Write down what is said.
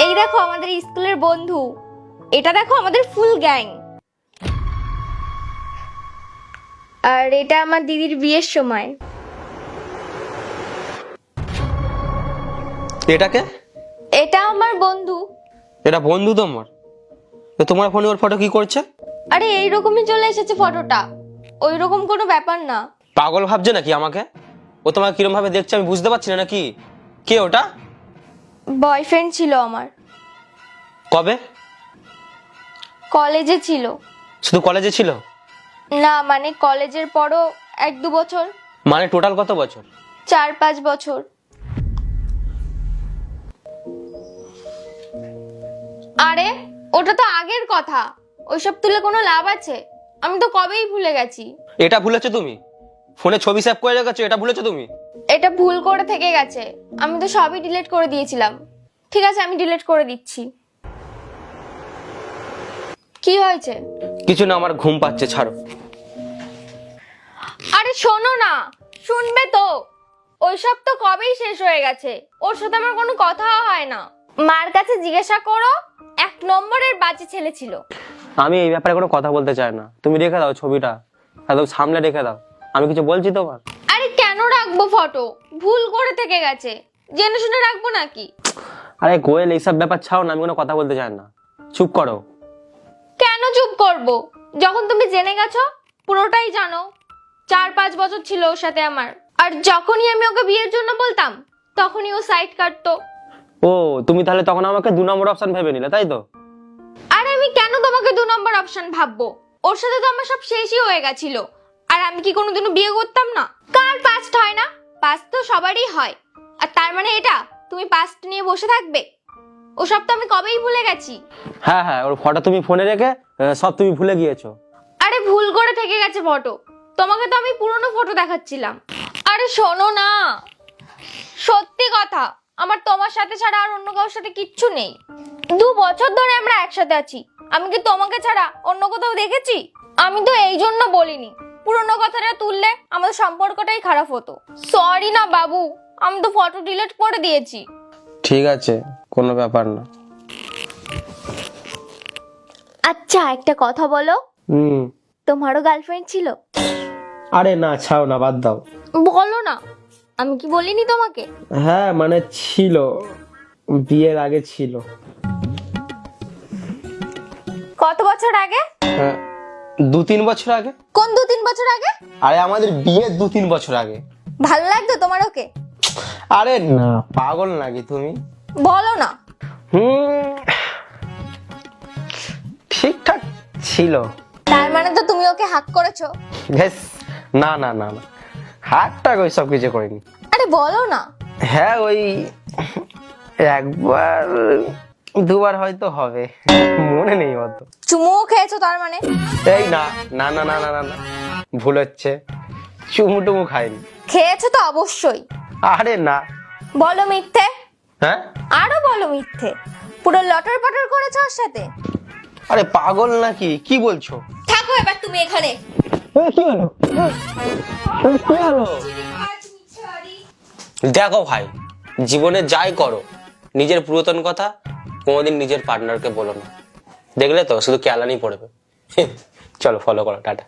এই দেখো আমাদের স্কুলের বন্ধু, এটা দেখো আমাদের ফুল গ্যাং, আর এটা আমার দিদির বিয়ের সময়। এটাকে? এটা আমার বন্ধু। এটা বন্ধু তোমার? তো তোমার ফোনে ওর ফটো কি করছে? আরে এইরকমই চলে এসেছে ফটোটা, ওই রকম কোনো ব্যাপার না। পাগল ভাবছে নাকি আমাকে? ও তোমাকে কিরম ভাবে দেখছে আমি বুঝতে পারছি না নাকি? কে ওটা? বয়ফ্রেন্ড ছিল আমার, কবে? কলেজে ছিল। শুধু কলেজে ছিল? না মানে কলেজের পরও 1-2 বছর। মানে টোটাল কত বছর? 4-5 বছর। আরে ওটা তো আগের কথা, ওইসব তুলে কোনো লাভ আছে? আমি তো কবেই ভুলে গেছি। এটা ভুলেছো তুমি? ফোনে ছবি সেভ করে রেখেছো, এটা ভুলেছো তুমি? এটা ভুল করে থেকে গেছে, আমি তো সবই ডিলিট করে দিয়েছিলাম। ঠিক আছে আমি ডিলিট করে দিচ্ছি। কি হয়েছে? কিছু না, আমার ঘুম পাচ্ছে, ছাড়ো। আরে শোনো না, শুনবে তো? ওইসব তো কবেই শেষ হয়ে গেছে, ওর সাথে আমার কোনো কথাও হয় না। মার কাছে জিজ্ঞাসা করো, 1 নম্বরের বাজে ছেলে ছিল। আমি এই ব্যাপারে কোনো কথা বলতে চাই না, তুমি রেখে দাও ছবিটা, একদম সামনে রেখে দাও। আমি কিছু বলছি তোমার? আরে কেন রাখবো ফটো? ভুল করে থেকে গেছে, জেনে শুনে রাখবো নাকি? আরে কোয়েল, এইসব ব্যাপার ছাও না, আমি কোনো কথা বলতে চাই না, চুপ করো। কেন চুপ করব? যখন তুমি জেনে গেছো, পুরোটাই জানো। 4-5 বছর ছিল ওর সাথে আমার, আর যখনই আমি ওকে বিয়ের জন্য বলতাম তখনই ও সাইড কাটতো। ও, তুমি তাহলে তখন আমাকে 2 নম্বর অপশন ভেবে নিলে, তাই তো? আরে আমি কেন তোমাকে 2 নম্বর অপশন ভাববো? ওর সাথে তো আমার সব শেষই হয়ে গেছিল, আর আমি কি কোনোদিনও বিয়ে করতাম না? কার পাস্ট হয় না? পাস্ট তো সবারই হয়। আর তার মানে এটা তুমি পাস্ট নিয়ে বসে থাকবে? ওসব তো আমি কবেই ভুলে গেছি। হ্যাঁ হ্যাঁ, ওর ফটো তুমি ফোনে রেখে সব তুমি ভুলে গিয়েছো। আরে ভুল করে থেকে গেছে ফটো, তোমাকে তো আমি পুরনো ফটো দেখাচ্ছিলাম। আরে শোনো না, সত্যি কথা, আমার তোমার সাথে ছাড়া আর অন্য কারোর সাথে কিচ্ছু নেই। 2 বছর ধরে আমরা একসাথে আছি, আমি কি তোমাকে ছাড়া অন্য কোথাও দেখেছি? আমি তো এই জন্য বলিনি, পুরনো কথাটা তুললে আমাদের সম্পর্কটাই খারাপ হতো। সরি না বাবু, আমি তো ফটো ডিলিট করে দিয়েছি। ঠিক আছে, কোনো ব্যাপার না। আচ্ছা একটা কথা বলো, হুম। তোমারও গার্লফ্রেন্ড ছিল? আরে না, ছাও না, বাদ দাও। বলো না, আমি কি বলিনি তোমাকে? হ্যাঁ মানে ছিল, বিয়ের আগে ছিল। কত বছর আগে? 2-3 বছর আগে। কোন 2-3 বছর আগে? আরে আমাদের বিয়ের 2-3 বছর আগে। ভালো লাগতো তোমার ওকে? আরে না, পাগল নাকি তুমি? বলো না। ঠিকঠাক ছিল। তার মানে তো তুমি ওকে হাক করেছো? বেশ, না না না না, হাতটা ওই সব কিছু করিনি। আরে বলো না। হ্যাঁ ওই 1-2বার হয়তো হবে, মনে নেই অত। চুমুও খেয়েছো তার মানে? এই না না না না না না না, ভুল হচ্ছে, চুমু টুমু খাইনি। খেয়েছো তো অবশ্যই। আরে না। বলো মিথ্যে। হ্যাঁ? আরো বলো মিথ্যে। পুরো লটর পটর করেছো ওর সাথে? আরে পাগল নাকি, কি বলছো? থাকো এবার তুমি এখানে। কি হলো? কি হলো? দেখো ভাই, জীবনে যাই করো, নিজের পুরাতন কথা কোনোদিন নিজের পার্টনারকে বলো না, দেখলে তো শুধু ক্যালানি পড়বে। চলো ফলো করো, টাটা।